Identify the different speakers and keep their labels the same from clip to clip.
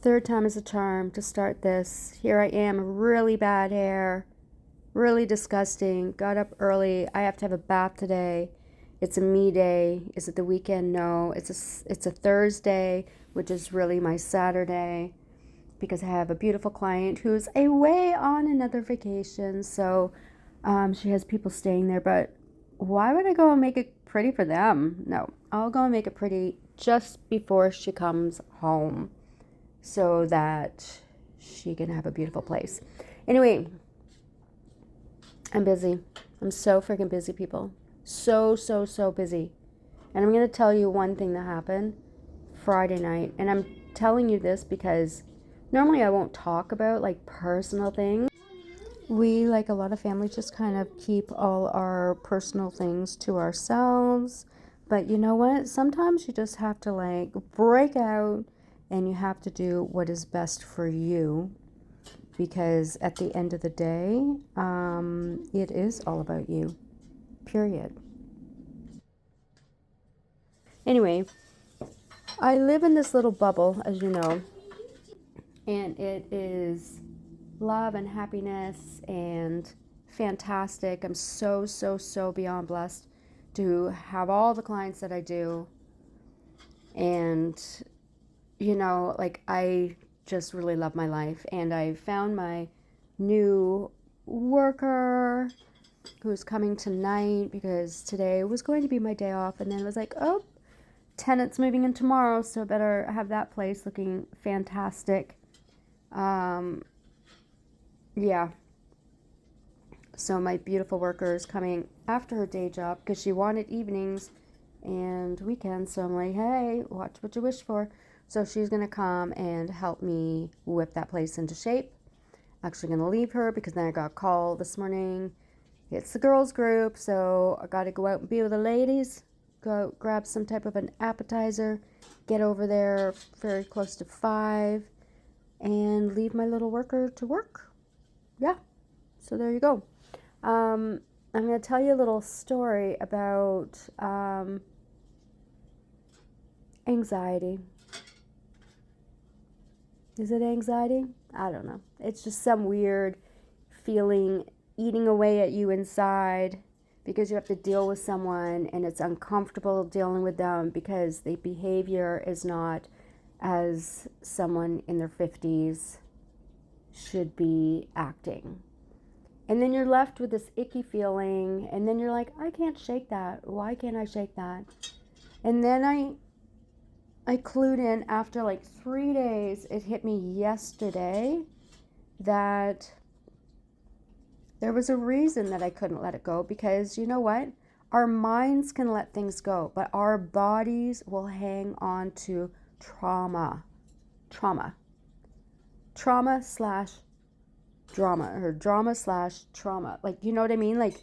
Speaker 1: Third time is a charm to start this. Here I am, really bad hair, really disgusting. Got up early. I have to have a bath today. It's a me day. Is it the weekend? No. It's a Thursday, which is really my Saturday, because I have a beautiful client who's away on another vacation. So she has people staying there. But why would I go and make it pretty for them? No, I'll go and make it pretty just before she comes home, so that she can have a beautiful place. Anyway, I'm busy. I'm so freaking busy, people. So busy. And I'm going to tell you one thing that happened Friday night. And I'm telling you this because normally I won't talk about like personal things. We, like a lot of families, just kind of keep all our personal things to ourselves. But you know what? Sometimes you just have to like break out, and you have to do what is best for you, because at the end of the day, it is all about you, period. Anyway, I live in this little bubble, as you know, and it is love and happiness and fantastic. I'm so beyond blessed to have all the clients that I do. And like, I just really love my life. And I found my new worker who's coming tonight, because today was going to be my day off. And then it was like, oh, tenant's moving in tomorrow, so better have that place looking fantastic. Yeah. So my beautiful worker is coming after her day job, because she wanted evenings and weekends. So I'm like, hey, watch what you wish for. So she's going to come and help me whip that place into shape. Actually going to leave her, because then I got a call this morning. It's the girls group, so I got to go out and be with the ladies, go grab some type of an appetizer, get over there very close to 5, and leave my little worker to work. Yeah, so there you go. I'm going to tell you a little story about anxiety. Is it anxiety? I don't know. It's just some weird feeling eating away at you inside, because you have to deal with someone and it's uncomfortable dealing with them because the behavior is not as someone in their 50s should be acting. And then you're left with this icky feeling, and then you're like, I can't shake that. Why can't I shake that? And then I clued in after like 3 days. It hit me yesterday that there was a reason that I couldn't let it go, because you know what? Our minds can let things go, but our bodies will hang on to trauma slash drama, or drama slash trauma. Like, you know what I mean? Like,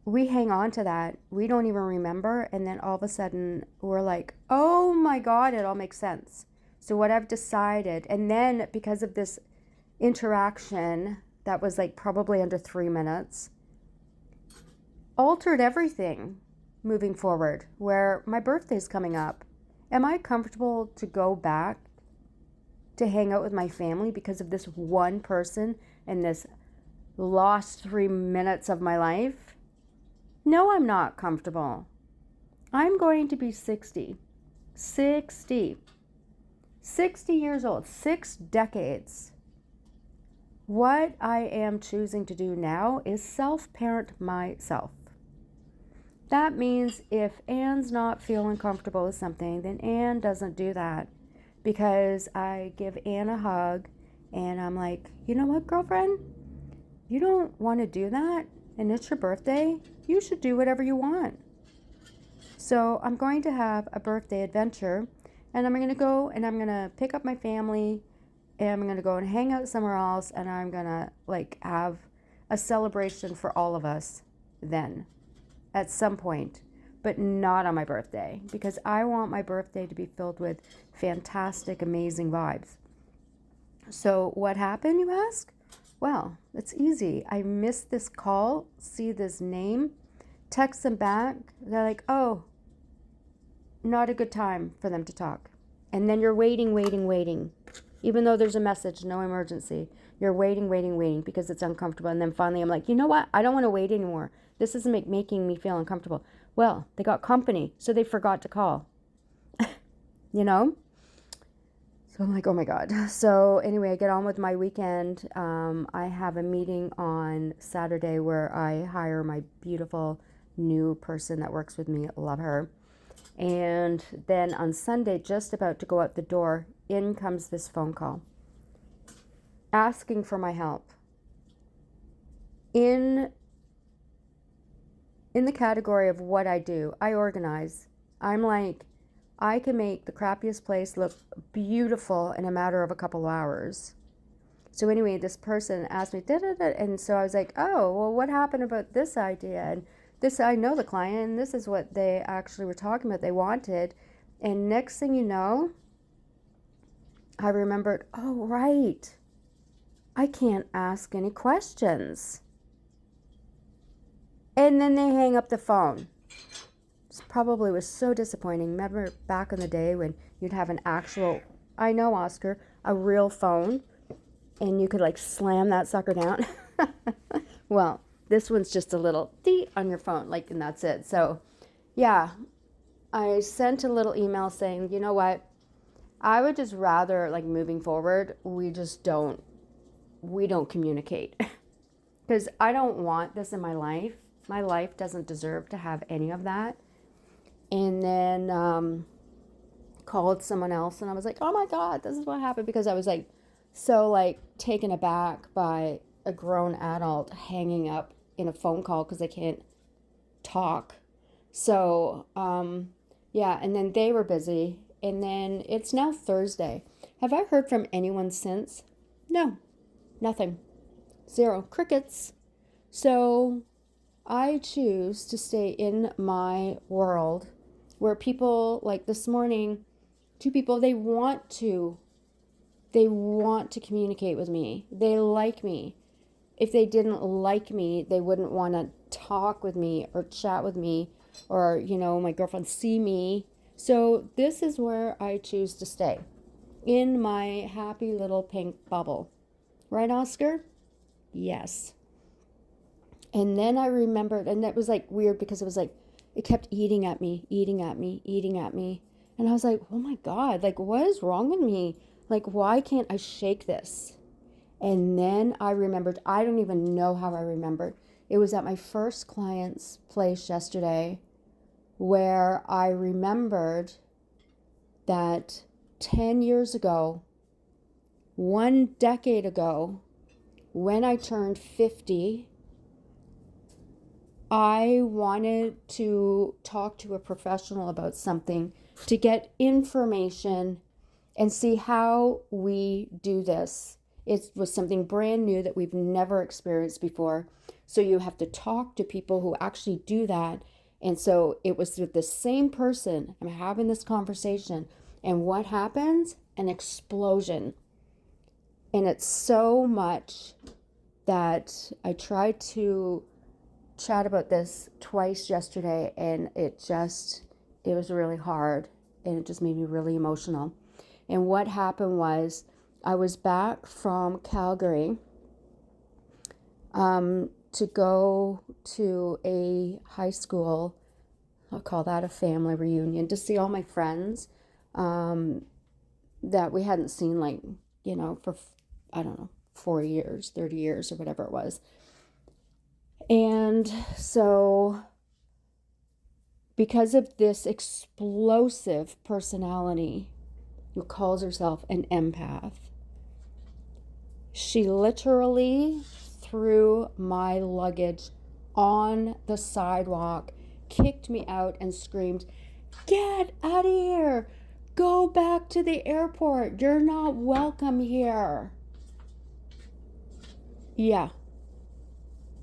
Speaker 1: we hang on to that. We don't even remember. And then all of a sudden we're like, oh my God, it all makes sense. So what I've decided, and then because of this interaction that was like probably under 3 minutes, altered everything moving forward, where my birthday's coming up. Am I comfortable to go back to hang out with my family because of this one person and this lost 3 minutes of my life? No, I'm not comfortable. I'm going to be 60 years old, 6 decades. What I am choosing to do now is self-parent myself. That means if Anne's not feeling comfortable with something, then Anne doesn't do that, because I give Anne a hug and I'm like, you know what, girlfriend? You don't want to do that, and it's your birthday. You should do whatever you want. So I'm going to have a birthday adventure, and I'm going to go and I'm going to pick up my family, and I'm going to go and hang out somewhere else, and I'm going to like have a celebration for all of us then at some point, but not on my birthday, because I want my birthday to be filled with fantastic, amazing vibes. So what happened, you ask? Well, it's easy. I missed this call, see this name, text them back. They're like, oh, not a good time for them to talk. And then you're waiting. Even though there's a message, no emergency. You're waiting because it's uncomfortable. And then finally I'm like, you know what? I don't want to wait anymore. This is making me feel uncomfortable. Well, they got company, so they forgot to call. You know? So I'm like, oh my God. So anyway, I get on with my weekend. I have a meeting on Saturday where I hire my beautiful new person that works with me. Love her. And then on Sunday, just about to go out the door, in comes this phone call asking for my help in the category of what I do. I organize. I'm like, I can make the crappiest place look beautiful in a matter of a couple of hours. So anyway, this person asked me, and so I was like, oh, well, what happened about this idea? And this, I know the client, and this is what they actually were talking about, they wanted. And next thing you know, I remembered, oh, right, I can't ask any questions. And then they hang up the phone. This probably was so disappointing. Remember back in the day when you'd have an actual, I know, Oscar, a real phone, and you could like slam that sucker down. Well, this one's just a little dee on your phone, like, and that's it. So yeah, I sent a little email saying, you know what, I would just rather, like, moving forward, we don't communicate. Because I don't want this in my life. My life doesn't deserve to have any of that. And then called someone else, and I was like, oh my God, this is what happened. Because I was like so like taken aback by a grown adult hanging up in a phone call because they can't talk. So yeah, and then they were busy, and then it's now Thursday. Have I heard from anyone since? No, nothing. Zero. Crickets. So I choose to stay in my world where people, like this morning, two people, they want to communicate with me. They like me. If they didn't like me, they wouldn't want to talk with me or chat with me or, you know, my girlfriend see me. So this is where I choose to stay, in my happy little pink bubble. Right, Oscar? Yes. And then I remembered, and that was like weird because it was like, it kept eating at me. And I was like, oh my God, like, what is wrong with me? Like, why can't I shake this? And then I remembered, I don't even know how I remembered. It was at my first client's place yesterday where I remembered that 10 years ago, 1 decade ago, when I turned 50, I wanted to talk to a professional about something to get information and see how we do this. It was something brand new that we've never experienced before. So you have to talk to people who actually do that. And so it was with the same person. I'm having this conversation. And what happens? An explosion. And it's so much that I tried to chat about this twice yesterday, and it was really hard, and it just made me really emotional. And what happened was, I was back from Calgary to go to a high school, I'll call that a family reunion, to see all my friends that we hadn't seen, like, you know, for, I don't know, 40 years, 30 years, or whatever it was. And so, because of this explosive personality who calls herself an empath, she literally threw my luggage on the sidewalk, kicked me out, and screamed, "Get out of here! Go back to the airport! You're not welcome here!" Yeah.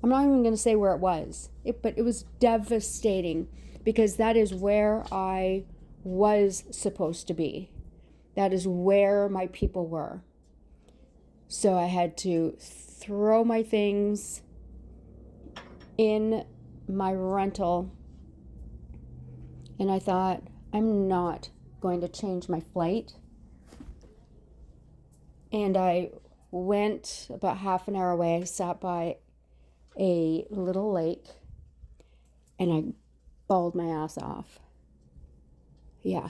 Speaker 1: I'm not even going to say where it was, but it was devastating because that is where I was supposed to be. That is where my people were. So I had to throw my things in my rental, and I thought, I'm not going to change my flight. And I went about half an hour away. I sat by a little lake and I bawled my ass off. Yeah.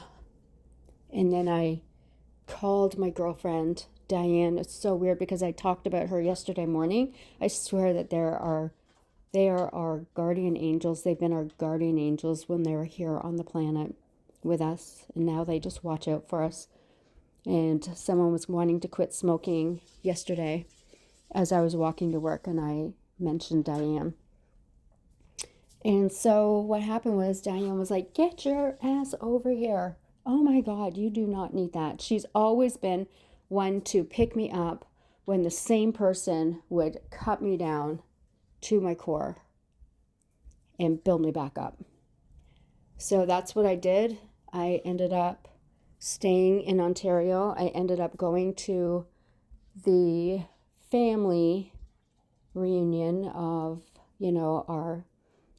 Speaker 1: And then I called my girlfriend, Diane. It's so weird because I talked about her yesterday morning. I swear that they are our guardian angels. They've been our guardian angels when they were here on the planet with us. And now they just watch out for us. And someone was wanting to quit smoking yesterday as I was walking to work, and I mentioned Diane. And so what happened was Diane was like, get your ass over here. Oh my God, you do not need that. She's always been one to pick me up when the same person would cut me down to my core and build me back up. So that's what I did. I ended up staying in Ontario. I ended up going to the family reunion of, our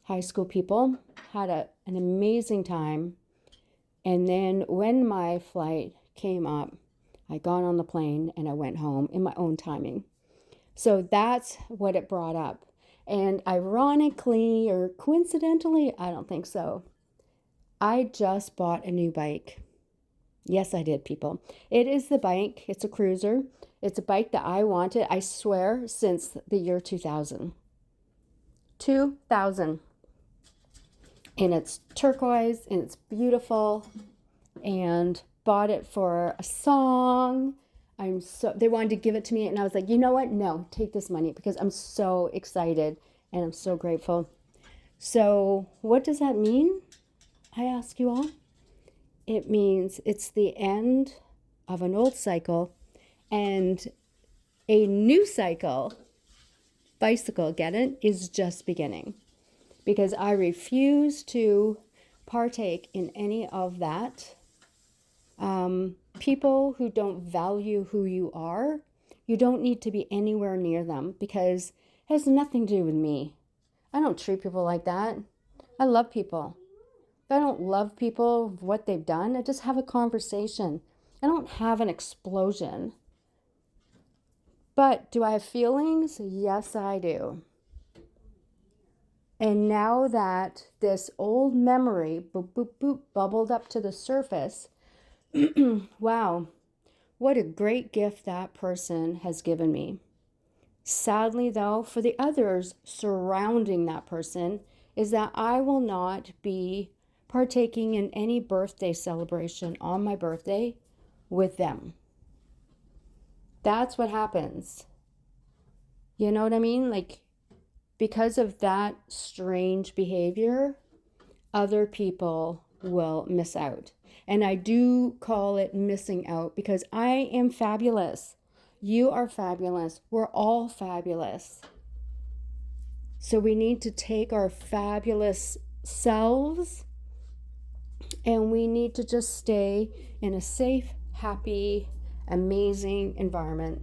Speaker 1: high school people. Had an amazing time. And then when my flight came up, I got on the plane and I went home in my own timing. So that's what it brought up. And ironically or coincidentally, I don't think so, I just bought a new bike. Yes, I did, people. It is the bike. It's a cruiser. It's a bike that I wanted, I swear, since the year 2000. 2000. And it's turquoise and it's beautiful. And bought it for a song. They wanted to give it to me and I was like, you know what? No, take this money because I'm so excited and I'm so grateful. So what does that mean? I ask you all. It means it's the end of an old cycle and a new bicycle, get it, is just beginning. Because I refuse to partake in any of that. People who don't value who you are, you don't need to be anywhere near them because it has nothing to do with me. I don't treat people like that. I love people. If I don't love people, what they've done, I just have a conversation. I don't have an explosion. But do I have feelings? Yes, I do. And now that this old memory, boop, boop, boop, bubbled up to the surface, wow, what a great gift that person has given me. Sadly, though, for the others surrounding that person, is that I will not be partaking in any birthday celebration on my birthday with them. That's what happens. You know what I mean? Like, because of that strange behavior, other people will miss out. And I do call it missing out because I am fabulous. You are fabulous. We're all fabulous. So we need to take our fabulous selves and we need to just stay in a safe, happy, amazing environment.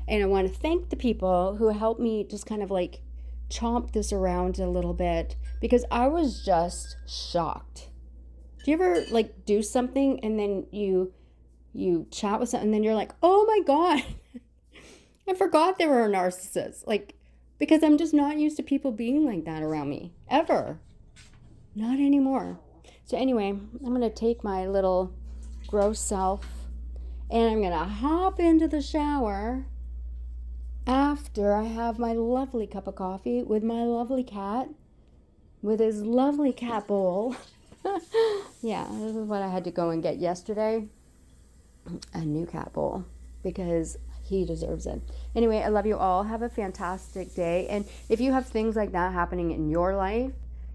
Speaker 1: And I want to thank the people who helped me just kind of like chomp this around a little bit because I was just shocked. Do you ever like do something and then you chat with someone and then you're like, oh my God, I forgot they were a narcissist. Like, because I'm just not used to people being like that around me, ever. Not anymore. So anyway, I'm going to take my little gross self and I'm going to hop into the shower after I have my lovely cup of coffee with my lovely cat, with his lovely cat bowl. Yeah, this is what I had to go and get yesterday. A new cat bowl because he deserves it. Anyway, I love you all. Have a fantastic day. And if you have things like that happening in your life,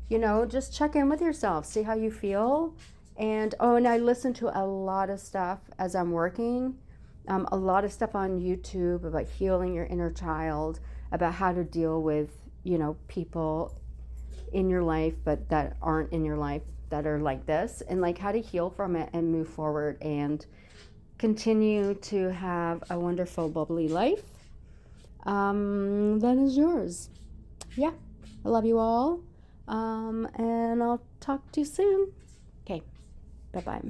Speaker 1: just check in with yourself, see how you feel. And I listen to a lot of stuff as I'm working. A lot of stuff on YouTube about healing your inner child, about how to deal with, people in your life, but that aren't in your life, that are like this, and like how to heal from it and move forward and continue to have a wonderful, bubbly life. That is yours. Yeah, I love you all. And I'll talk to you soon. Okay, bye-bye.